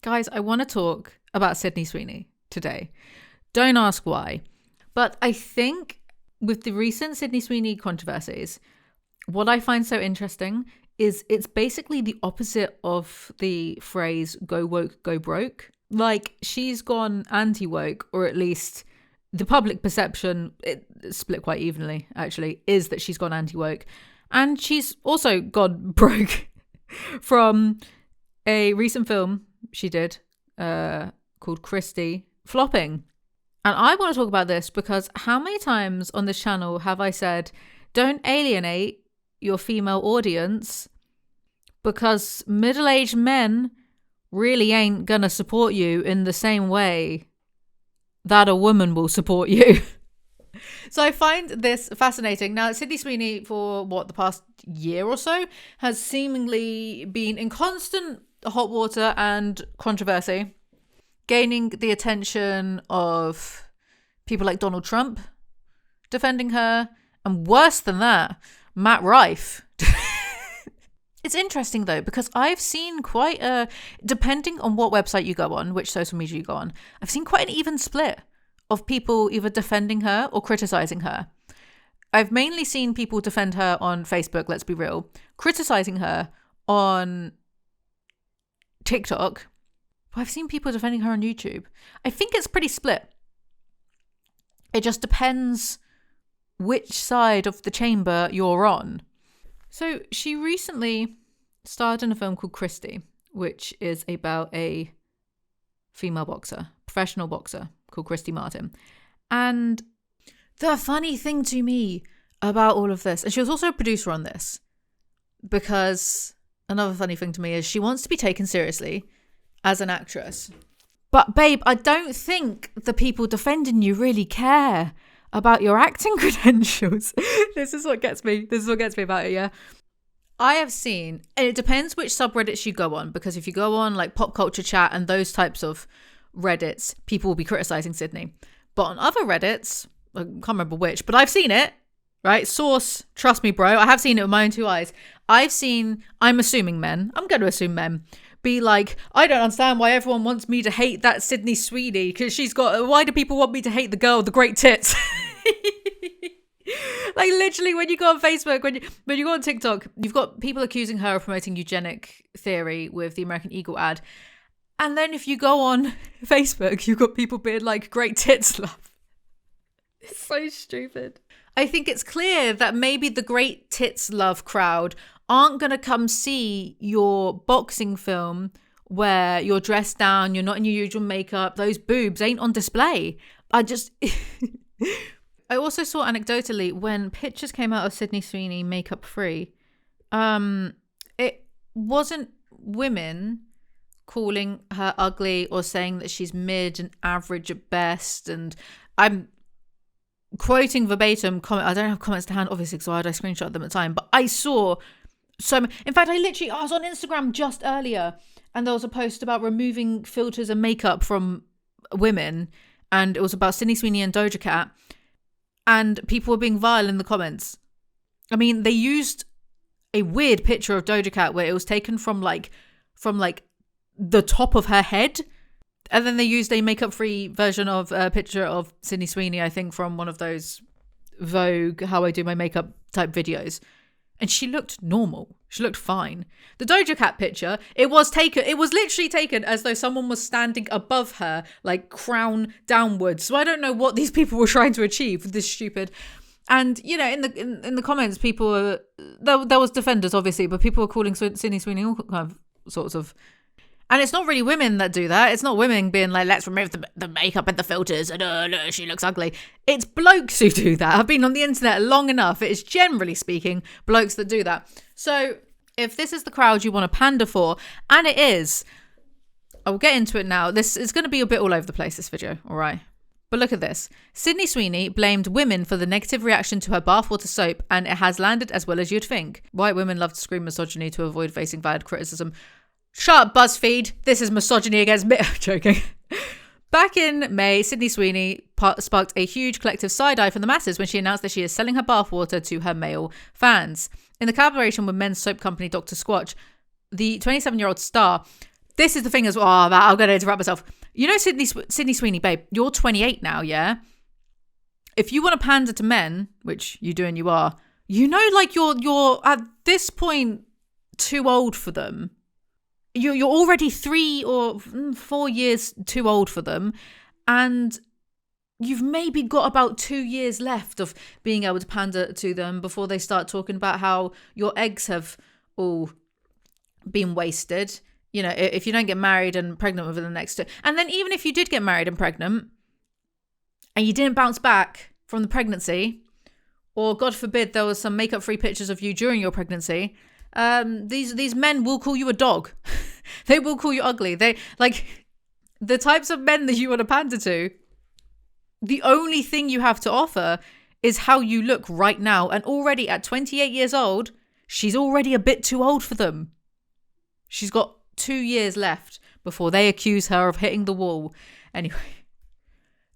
Guys, I want to talk about Sydney Sweeney today. Don't ask why. But I think with the recent Sydney Sweeney controversies, what I find so interesting is it's basically the opposite of the phrase go woke, go broke. Like, she's gone anti-woke, or at least the public perception, it split quite evenly, actually, is that she's gone anti-woke. And she's also gone broke from a recent film she did called Christy flopping. And I want to talk about this because how many times on this channel have I said, don't alienate your female audience because middle-aged men really ain't gonna support you in the same way that a woman will support you. So I find this fascinating. Now, Sydney Sweeney, for the past year or so, has seemingly been in constant hot water and controversy, gaining the attention of people like Donald Trump defending her, and worse than that, Matt Rife. It's interesting though, because I've seen quite a, depending on what website you go on, which social media you go on, I've seen quite an even split of people either defending her or criticizing her. I've mainly seen people defend her on Facebook, let's be real, criticizing her on TikTok. I've seen people defending her on YouTube. I think it's pretty split. It just depends which side of the chamber you're on. So she recently starred in a film called Christy, which is about a female boxer, professional boxer called Christy Martin. And the funny thing to me about all of this, and she was also a producer on this, because another funny thing to me is she wants to be taken seriously as an actress. But babe, I don't think the people defending you really care about your acting credentials. This is what gets me about it, yeah. I have seen, and it depends which subreddits you go on, because if you go on like pop culture chat and those types of Reddits, people will be criticizing Sydney. But on other Reddits, I can't remember which, but I've seen it, right? Source, trust me, bro. I have seen it with my own two eyes. I'm assuming men, I'm going to assume men, be like, I don't understand why everyone wants me to hate that Sydney Sweeney because why do people want me to hate the girl with the great tits? Like literally when you go on Facebook, when you go on TikTok, you've got people accusing her of promoting eugenic theory with the American Eagle ad. And then if you go on Facebook, you've got people being like, great tits love. It's so stupid. I think it's clear that maybe the great tits love crowd aren't going to come see your boxing film where you're dressed down, you're not in your usual makeup, those boobs ain't on display. I also saw anecdotally when pictures came out of Sydney Sweeney makeup free, it wasn't women calling her ugly or saying that she's mid and average at best. And I'm quoting verbatim comment. I don't have comments to hand, obviously, because I screenshot them at the time, but I saw in fact, I was on Instagram just earlier and there was a post about removing filters and makeup from women, and it was about Sydney Sweeney and Doja Cat, and people were being vile in the comments. I mean, they used a weird picture of Doja Cat where it was taken from the top of her head, and then they used a makeup-free version of a picture of Sydney Sweeney, I think from one of those Vogue how I do my makeup type videos. And she looked normal. She looked fine. The Doja Cat picture, it was literally taken as though someone was standing above her, like crown downwards. So I don't know what these people were trying to achieve with this stupid. And, you know, in the comments, people were, there was defenders, obviously, but people were calling Sydney Sweeney all kind of sorts of. And it's not really women that do that. It's not women being like, let's remove the makeup and the filters and no, she looks ugly. It's blokes who do that. I've been on the internet long enough. It is generally speaking blokes that do that. So if this is the crowd you want to pander for, and it is, I'll get into it now. This is going to be a bit all over the place, this video, all right? But look at this. Sydney Sweeney blamed women for the negative reaction to her bathwater soap, and it has landed as well as you'd think. White women love to scream misogyny to avoid facing valid criticism. Shut up, BuzzFeed. This is misogyny against me. I'm joking. Back in May, Sydney Sweeney sparked a huge collective side-eye from the masses when she announced that she is selling her bathwater to her male fans. In the collaboration with men's soap company Dr. Squatch, the 27-year-old star this is the thing as well. Oh, I'm going to interrupt myself. You know, Sydney Sweeney, babe, you're 28 now, yeah? If you want to pander to men, which you do and you are, you know, like you're at this point too old for them. You're already 3 or 4 years too old for them. And you've maybe got about 2 years left of being able to pander to them before they start talking about how your eggs have all been wasted. You know, if you don't get married and pregnant within the next 2. And then even if you did get married and pregnant and you didn't bounce back from the pregnancy, or God forbid there was some makeup-free pictures of you during your pregnancy, these men will call you a dog. They will call you ugly. They like the types of men that you want to pander to. The only thing you have to offer is how you look right now. And already at 28 years old, she's already a bit too old for them. She's got 2 years left before they accuse her of hitting the wall. Anyway,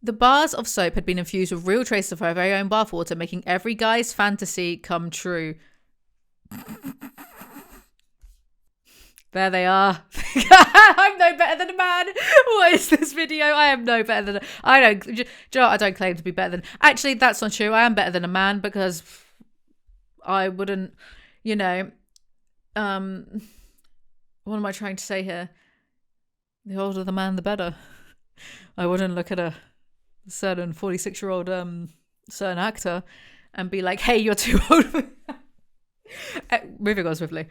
the bars of soap had been infused with real traces of her very own bathwater, making every guy's fantasy come true. There they are. I'm no better than a man. What is this video? I am no better than I don't claim to be better than. Actually, that's not true. I am better than a man because I wouldn't, you know, what am I trying to say here? The older the man, the better. I wouldn't look at a certain 46-year-old certain actor and be like, hey, you're too old for moving on swiftly.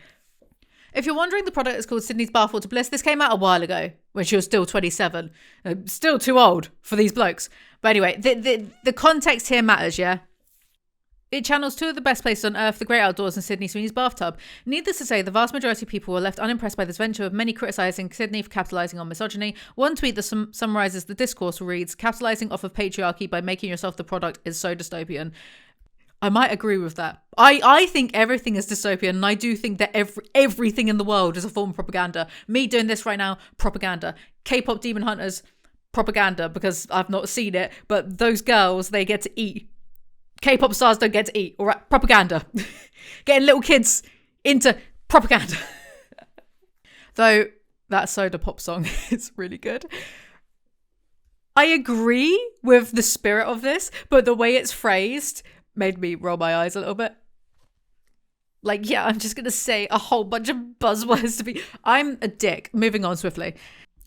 If you're wondering, the product is called Sydney's Bathwater Bliss. This came out a while ago when she was still 27. Still too old for these blokes. But anyway, the context here matters, yeah? It channels 2 of the best places on earth, the great outdoors and Sydney Sweeney's bathtub. Needless to say, the vast majority of people were left unimpressed by this venture, with many criticising Sydney for capitalising on misogyny. One tweet that summarises the discourse reads, capitalising off of patriarchy by making yourself the product is so dystopian. I might agree with that. I think everything is dystopian, and I do think that everything in the world is a form of propaganda. Me doing this right now, propaganda. K-pop Demon Hunters, propaganda, because I've not seen it, but those girls, they get to eat. K-pop stars don't get to eat. All right, propaganda. Getting little kids into propaganda. Though that soda pop song is really good. I agree with the spirit of this, but the way it's phrased made me roll my eyes a little bit. Like, yeah, I'm just going to say a whole bunch of buzzwords to be... I'm a dick. Moving on swiftly.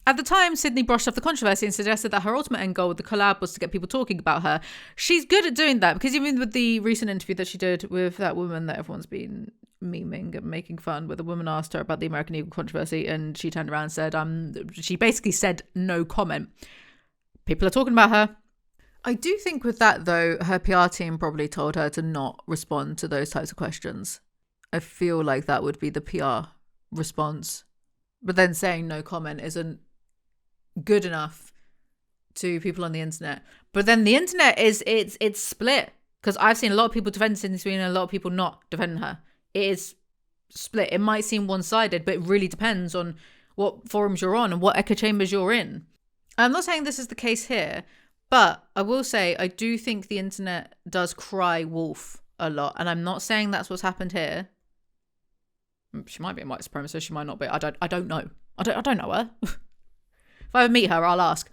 At the time, Sydney brushed off the controversy and suggested that her ultimate end goal with the collab was to get people talking about her. She's good at doing that, because even with the recent interview that she did with that woman that everyone's been memeing and making fun with, a woman asked her about the American Eagle controversy and she turned around and said, she basically said no comment. People are talking about her. I do think with that, though, her PR team probably told her to not respond to those types of questions. I feel like that would be the PR response. But then saying no comment isn't good enough to people on the internet. But then the internet it's split, because I've seen a lot of people defend Sydney Sweeney and a lot of people not defending her. It is split. It might seem one-sided, but it really depends on what forums you're on and what echo chambers you're in. I'm not saying this is the case here, but I will say I do think the internet does cry wolf a lot, and I'm not saying that's what's happened here. She might be a white supremacist, she might not be. I don't know. I don't know her. If I ever meet her, I'll ask.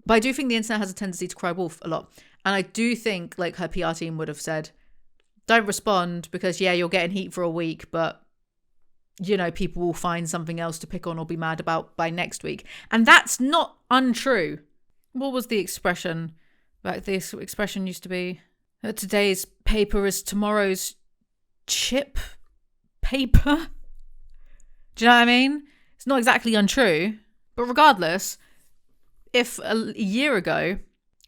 But I do think the internet has a tendency to cry wolf a lot. And I do think like her PR team would have said, don't respond because, yeah, you're getting heat for a week, but, you know, people will find something else to pick on or be mad about by next week. And that's not untrue. What was the expression? Like, this expression used to be, today's paper is tomorrow's chip paper. Do you know what I mean? It's not exactly untrue. But regardless, if a year ago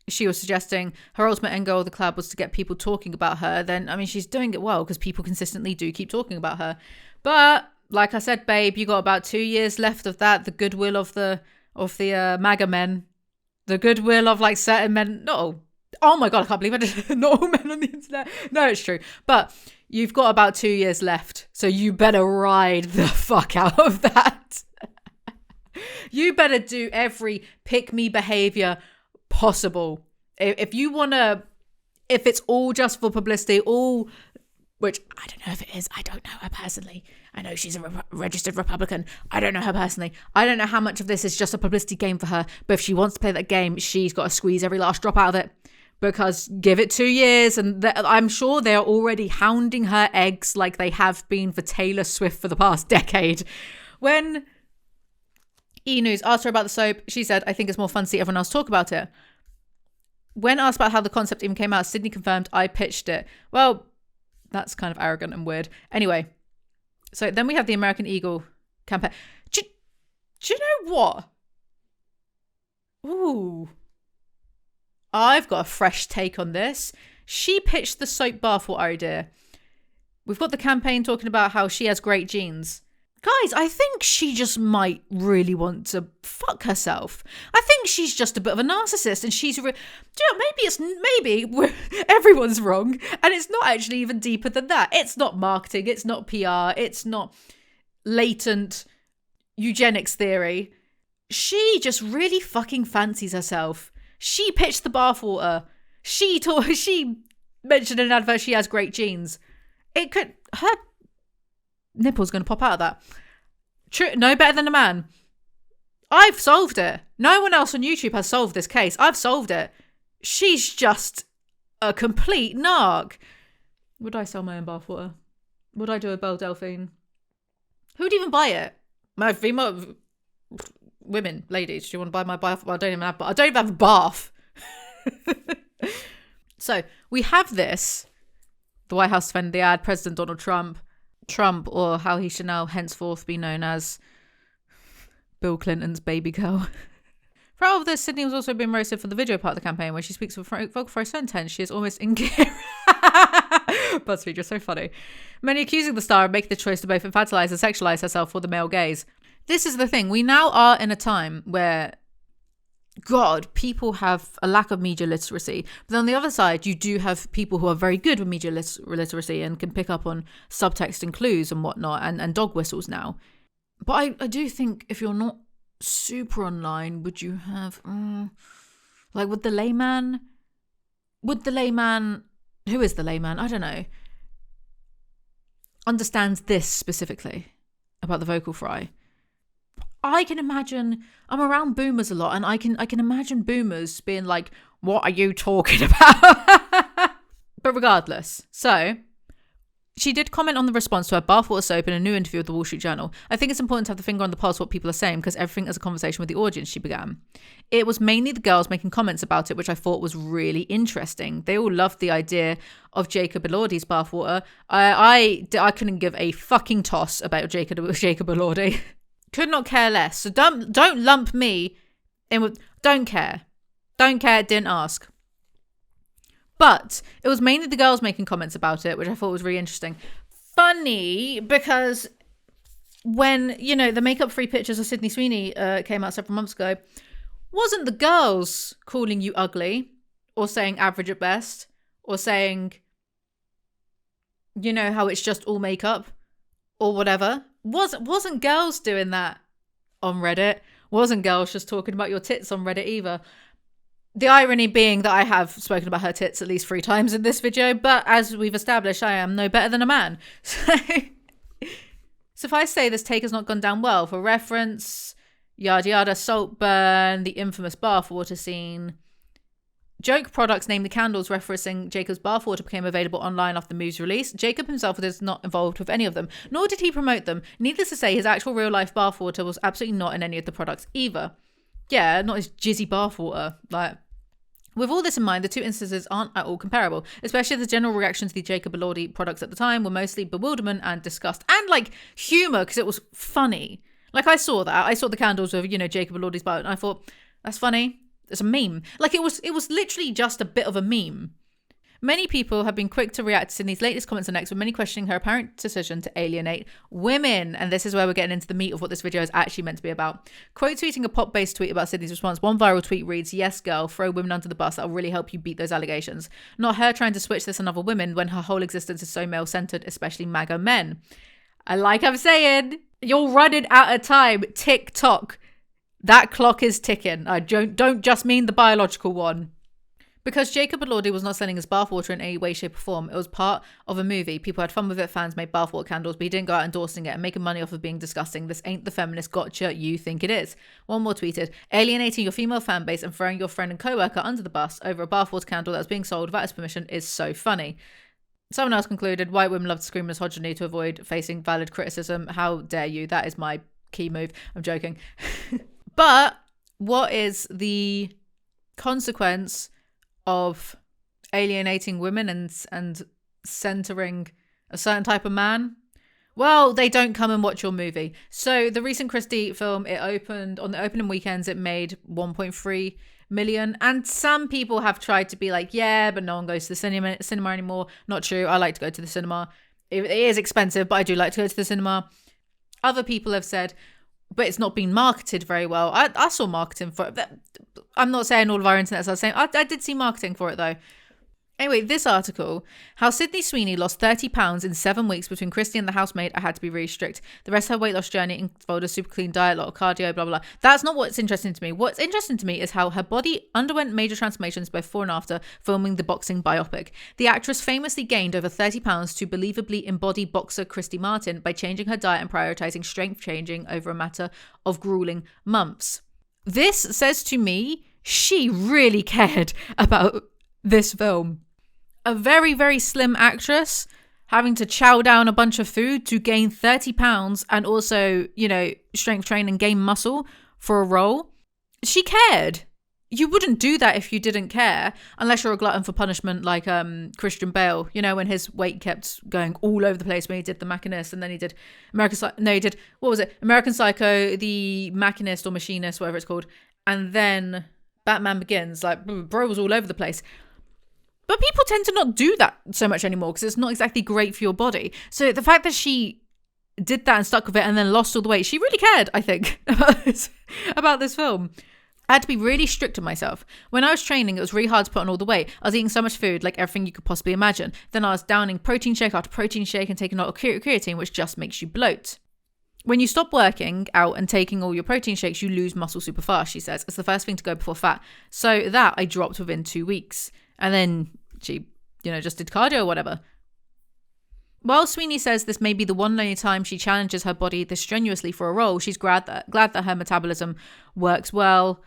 she was suggesting her ultimate end goal of the collab was to get people talking about her, then, I mean, she's doing it well because people consistently do keep talking about her. But like I said, babe, you got about 2 years left of that. The goodwill of the MAGA men, the goodwill of like certain men. No, oh my God, I can't believe I did not all men on the internet. No, it's true. But you've got about 2 years left. So you better ride the fuck out of that. You better do every pick me behavior possible. If you want to, if it's all just for publicity, all, which I don't know if it is. I don't know her personally. I know she's a registered Republican. I don't know her personally. I don't know how much of this is just a publicity game for her. But if she wants to play that game, she's got to squeeze every last drop out of it. Because give it 2 years and I'm sure they're already hounding her eggs like they have been for Taylor Swift for the past decade. When E! News asked her about the soap, she said, I think it's more fun to see everyone else talk about it. When asked about how the concept even came out, Sydney confirmed, I pitched it. Well, that's kind of arrogant and weird. Anyway, so then we have the American Eagle campaign. Do you know what? Ooh. I've got a fresh take on this. She pitched the soap bathwater idea. We've got the campaign talking about how she has great genes. Guys, I think she just might really want to fuck herself. I think she's just a bit of a narcissist and she's... maybe everyone's wrong and it's not actually even deeper than that. It's not marketing. It's not PR. It's not latent eugenics theory. She just really fucking fancies herself. She pitched the bathwater. She mentioned in an advert she has great genes. Her nipple's going to pop out of that. True, no better than a man. I've solved it. No one else on YouTube has solved this case. I've solved it. She's just a complete narc. Would I sell my own bathwater? Would I do a Belle Delphine? Who'd even buy it? My female... Women, ladies, do you want to buy my bath? Well, I don't even have a bath. So we have this. The White House defended the ad. President Donald Trump, or how he should now henceforth be known as Bill Clinton's baby girl. For all of this, Sydney was also being roasted for the video part of the campaign where she speaks with vocal fry so intense she is almost incoherent. BuzzFeed, you're so funny. Many accusing the star of making the choice to both infantilize and sexualize herself for the male gaze. This is the thing. We now are in a time where, God, people have a lack of media literacy. But on the other side, you do have people who are very good with media literacy and can pick up on subtext and clues and whatnot and dog whistles now. But I do think if you're not super online, would you have... would the layman... Who is the layman? I don't know. Understands this specifically about the vocal fry. I can imagine, I'm around boomers a lot and I can imagine boomers being like, what are you talking about? But regardless, so she did comment on the response to her bathwater soap in a new interview with the Wall Street Journal. I think it's important to have the finger on the pulse of what people are saying because everything is a conversation with the audience, she began. It was mainly the girls making comments about it, which I thought was really interesting. They all loved the idea of Jacob Elordi's bathwater. I couldn't give a fucking toss about Jacob Elordi. Could not care less. So don't lump me in with... Don't care. Didn't ask. But it was mainly the girls making comments about it, which I thought was really interesting. Funny, because when, the makeup-free pictures of Sydney Sweeney came out several months ago, wasn't the girls calling you ugly or saying average at best or saying, how it's just all makeup or whatever? Wasn't girls doing that on Reddit? Wasn't girls just talking about your tits on Reddit either? The irony being that I have spoken about her tits at least 3 times in this video, but as we've established, I am no better than a man. So, suffice to say, this take has not gone down well. For reference, yada yada, Saltburn, the infamous bathwater scene. Joke products named the candles referencing Jacob's bathwater became available online after the movie's release. Jacob himself was not involved with any of them, nor did he promote them. Needless to say, his actual real-life bathwater was absolutely not in any of the products either. Yeah, not his jizzy bathwater. With all this in mind, the two instances aren't at all comparable, especially the general reaction to the Jacob Elordi products at the time were mostly bewilderment and disgust and humor because it was funny. I saw that. I saw the candles of, Jacob Elordi's bath and I thought, that's funny. It's a meme. It was literally just a bit of a meme. Many people have been quick to react to Sydney's latest comments on X, with many questioning her apparent decision to alienate women. And this is where we're getting into the meat of what this video is actually meant to be about. Quote tweeting a pop-based tweet about Sydney's response. One viral tweet reads, "Yes, girl, throw women under the bus. That'll really help you beat those allegations." Not her trying to switch this on other women when her whole existence is so male-centered, especially MAGA men. And like I'm saying, you're running out of time. TikTok. That clock is ticking. I don't just mean the biological one. Because Jacob Elordi was not selling his bathwater in any way, shape, or form. It was part of a movie. People had fun with it. Fans made bathwater candles, but he didn't go out endorsing it and making money off of being disgusting. This ain't the feminist gotcha you think it is. One more tweeted, alienating your female fan base and throwing your friend and co-worker under the bus over a bathwater candle that was being sold without his permission is so funny. Someone else concluded, white women love to scream misogyny to avoid facing valid criticism. How dare you? That is my key move. I'm joking. But what is the consequence of alienating women and centering a certain type of man? Well, they don't come and watch your movie. So the recent Christy film, it opened on the opening weekends, it made 1.3 million, and some people have tried to be like, yeah, but no one goes to the cinema anymore. Not true. I like to go to the cinema. It is expensive, but I do like to go to the cinema. Other people have said, but it's not been marketed very well. I saw marketing for it. I'm not saying all of our internets are saying. I did see marketing for it though. Anyway, this article, how Sydney Sweeney lost 30 pounds in 7 weeks between Christy and the housemaid. I had to be really strict. The rest of her weight loss journey involved a super clean diet, a lot of cardio, blah, blah, blah. That's not what's interesting to me. What's interesting to me is how her body underwent major transformations both before and after filming the boxing biopic. The actress famously gained over 30 pounds to believably embody boxer Christy Martin by changing her diet and prioritizing strength changing over a matter of grueling months. This says to me, she really cared about this film. A very, very slim actress having to chow down a bunch of food to gain 30 pounds and also, strength train and gain muscle for a role. She cared. You wouldn't do that if you didn't care, unless you're a glutton for punishment like Christian Bale, when his weight kept going all over the place when he did The Machinist, and then he did American Psycho, The Machinist or Machinist, whatever it's called, and then Batman Begins. Like, bro was all over the place. But people tend to not do that so much anymore because it's not exactly great for your body. So the fact that she did that and stuck with it and then lost all the weight, she really cared, I think, about this film. I had to be really strict with myself. When I was training, it was really hard to put on all the weight. I was eating so much food, like everything you could possibly imagine. Then I was downing protein shake after protein shake and taking a lot of creatine, which just makes you bloat. When you stop working out and taking all your protein shakes, you lose muscle super fast, she says. It's the first thing to go before fat. So that I dropped within 2 weeks. And then she, just did cardio or whatever. While Sweeney says this may be the one and only time she challenges her body this strenuously for a role, she's glad that her metabolism works well.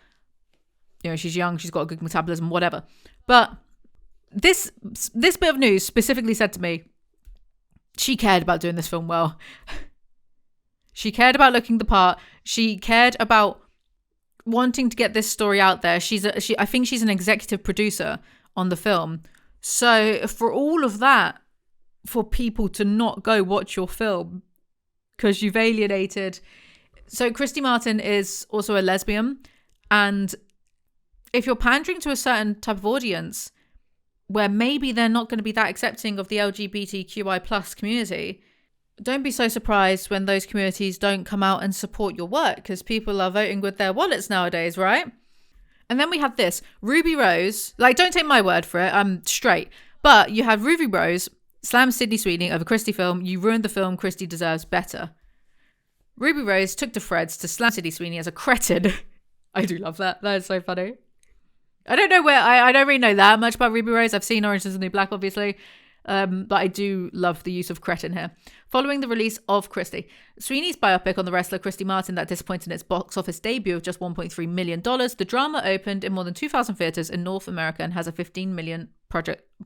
She's young, she's got a good metabolism, whatever. But this bit of news specifically said to me, she cared about doing this film well. She cared about looking the part. She cared about wanting to get this story out there. I think she's an executive producer on the film. So for all of that, for people to not go watch your film because you've alienated. So Christy Martin is also a lesbian, and if you're pandering to a certain type of audience where maybe they're not going to be that accepting of the LGBTQI plus community, don't be so surprised when those communities don't come out and support your work, because people are voting with their wallets nowadays, right? And then we have this, Ruby Rose, don't take my word for it, I'm straight, but you have Ruby Rose slam Sydney Sweeney over Christy film, you ruined the film, Christy deserves better. Ruby Rose took to threads to slam Sydney Sweeney as a cretin. I do love that. That is so funny. I don't know where, I don't really know that much about Ruby Rose. I've seen Orange is the New Black, obviously. But I do love the use of cretin here. Following the release of Christy, Sweeney's biopic on the wrestler Christy Martin that disappointed in its box office debut of just $1.3 million, the drama opened in more than 2,000 theatres in North America and has a $15 million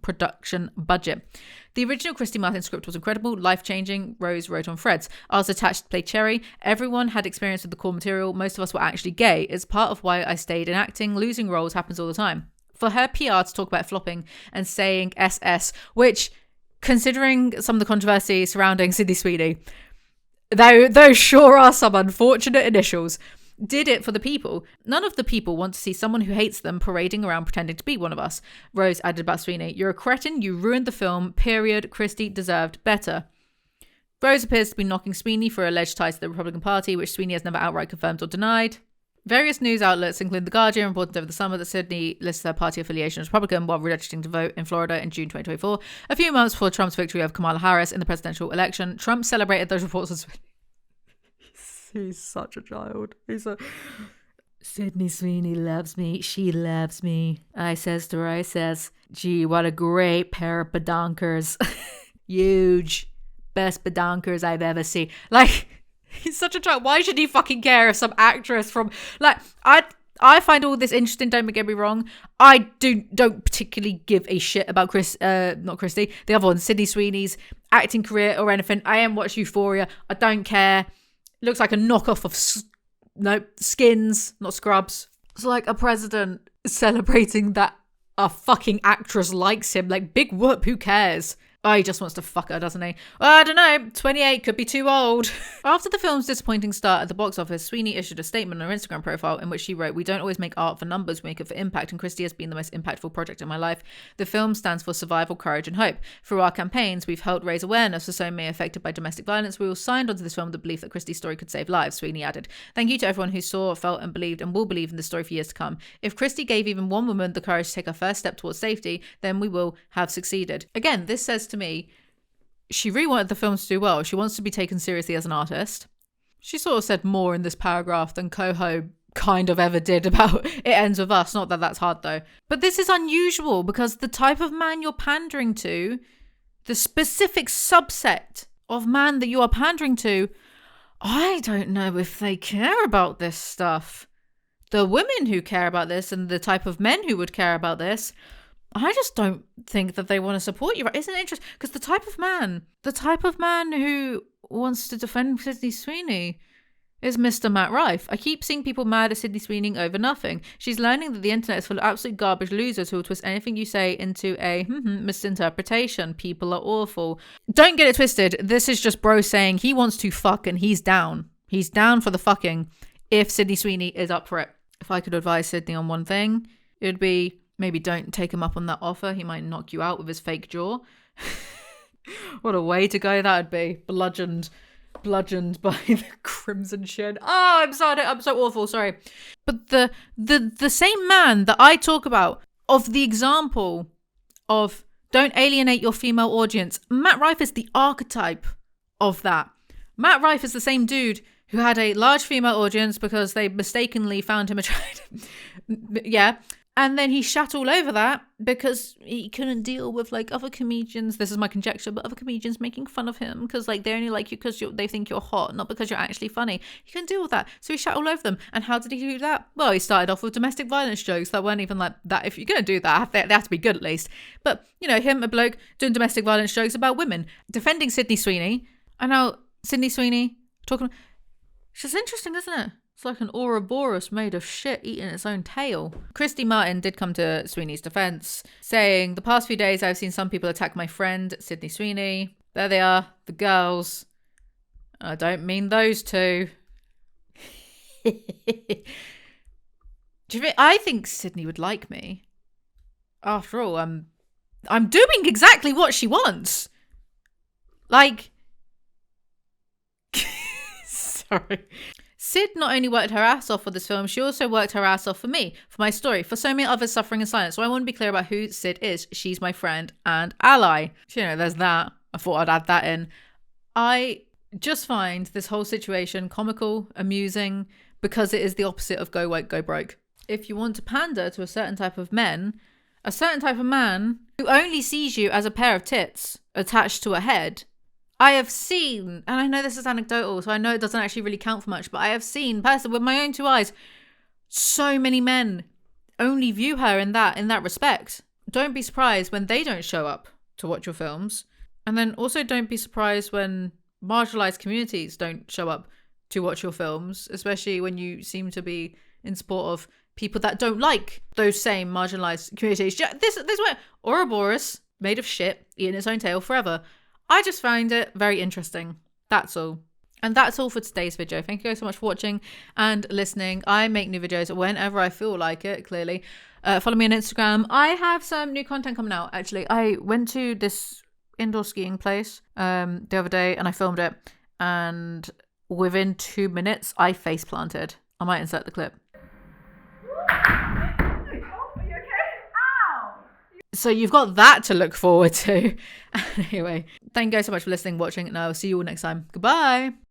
production budget. The original Christy Martin script was incredible, life-changing, Rose wrote on threads. I was attached to play Cherry. Everyone had experience with the core material. Most of us were actually gay. It's part of why I stayed in acting. Losing roles happens all the time. For her PR to talk about flopping and saying SS, which, considering some of the controversy surrounding Sydney Sweeney, those sure are some unfortunate initials, did it for the people. None of the people want to see someone who hates them parading around pretending to be one of us. Rose added about Sweeney, you're a cretin, you ruined the film, period. Christy deserved better. Rose appears to be knocking Sweeney for alleged ties to the Republican Party, which Sweeney has never outright confirmed or denied. Various news outlets, including The Guardian, reported over the summer that Sydney lists her party affiliation as Republican while registering to vote in Florida in June 2024. A few months before Trump's victory over Kamala Harris in the presidential election, Trump celebrated those reports as... He's such a child. Sydney Sweeney loves me. She loves me. I says to her, I says, gee, what a great pair of badonkers. Huge. Best badonkers I've ever seen. Like, he's such a child. Why should he fucking care if some actress from, like, I find all this interesting, don't get me wrong. I don't particularly give a shit about not Christy, the other one, Sydney Sweeney's acting career or anything. I am watching Euphoria. I don't care. Looks like a knockoff of Skins, not Scrubs. It's like a president celebrating that a fucking actress likes him. Like, big whoop, who cares? Oh, he just wants to fuck her, doesn't he? Well, I don't know. 28 could be too old. After the film's disappointing start at the box office, Sweeney issued a statement on her Instagram profile in which she wrote, "We don't always make art for numbers, we make it for impact, and Christy has been the most impactful project in my life. The film stands for survival, courage, and hope. Through our campaigns, we've helped raise awareness for so many affected by domestic violence. We all signed onto this film with the belief that Christy's story could save lives," Sweeney added. "Thank you to everyone who saw, felt, and believed, and will believe in this story for years to come. If Christy gave even one woman the courage to take her first step towards safety, then we will have succeeded." Again, this says to me, she really wanted the film to do well. She wants to be taken seriously as an artist. She sort of said more in this paragraph than Coho kind of ever did about It Ends With Us. Not that that's hard though. But this is unusual because the type of man you're pandering to, the specific subset of man that you are pandering to, I don't know if they care about this stuff. The women who care about this and the type of men who would care about this, I just don't think that they want to support you. Isn't it interesting? Because the type of man who wants to defend Sydney Sweeney is Mr. Matt Rife. I keep seeing people mad at Sydney Sweeney over nothing. She's learning that the internet is full of absolute garbage losers who will twist anything you say into a misinterpretation. People are awful. Don't get it twisted. This is just bro saying he wants to fuck and he's down. He's down for the fucking if Sydney Sweeney is up for it. If I could advise Sydney on one thing, it would be maybe don't take him up on that offer. He might knock you out with his fake jaw. What a way to go that would be. Bludgeoned by the crimson shin. Oh, I'm sorry. I'm so awful. Sorry. But the same man that I talk about of the example of don't alienate your female audience, Matt Rife is the archetype of that. Matt Rife is the same dude who had a large female audience because they mistakenly found him attractive. Yeah. And then he shat all over that because he couldn't deal with like other comedians. This is my conjecture, but other comedians making fun of him because like they only like you because they think you're hot, not because you're actually funny. He couldn't deal with that, so he shat all over them. And how did he do that? Well, he started off with domestic violence jokes that weren't even like that. If you're gonna do that, they have to be good at least. But you know, him, a bloke doing domestic violence jokes about women, defending Sydney Sweeney, and now Sydney Sweeney talking. It's just interesting, isn't it? It's like an Ouroboros made of shit eating its own tail. Christy Martin did come to Sweeney's defense, saying, "The past few days I've seen some people attack my friend, Sydney Sweeney. There they are, the girls. I don't mean those two." Do you think, I think Sydney would like me. After all, I'm doing exactly what she wants. Like, sorry. Sid not only worked her ass off for this film, she also worked her ass off for me, for my story, for so many others suffering in silence. So I want to be clear about who Sid is. She's my friend and ally. You know, there's that. I thought I'd add that in. I just find this whole situation comical, amusing, because it is the opposite of go woke, go broke. If you want to pander to a certain type of man who only sees you as a pair of tits attached to a head, I have seen, and I know this is anecdotal, so I know it doesn't actually really count for much, but I have seen, personally, with my own two eyes, so many men only view her in that respect. Don't be surprised when they don't show up to watch your films. And then also don't be surprised when marginalized communities don't show up to watch your films, especially when you seem to be in support of people that don't like those same marginalized communities. This way, Ouroboros, made of shit, eating its own tail forever. I just find it very interesting. That's all. And that's all for today's video. Thank you guys so much for watching and listening. I make new videos whenever I feel like it, clearly. Follow me on Instagram. I have some new content coming out, actually. I went to this indoor skiing place the other day and I filmed it. And within 2 minutes, I face planted. I might insert the clip. So you've got that to look forward to. Anyway, thank you guys so much for listening, watching, and I will see you all next time. Goodbye.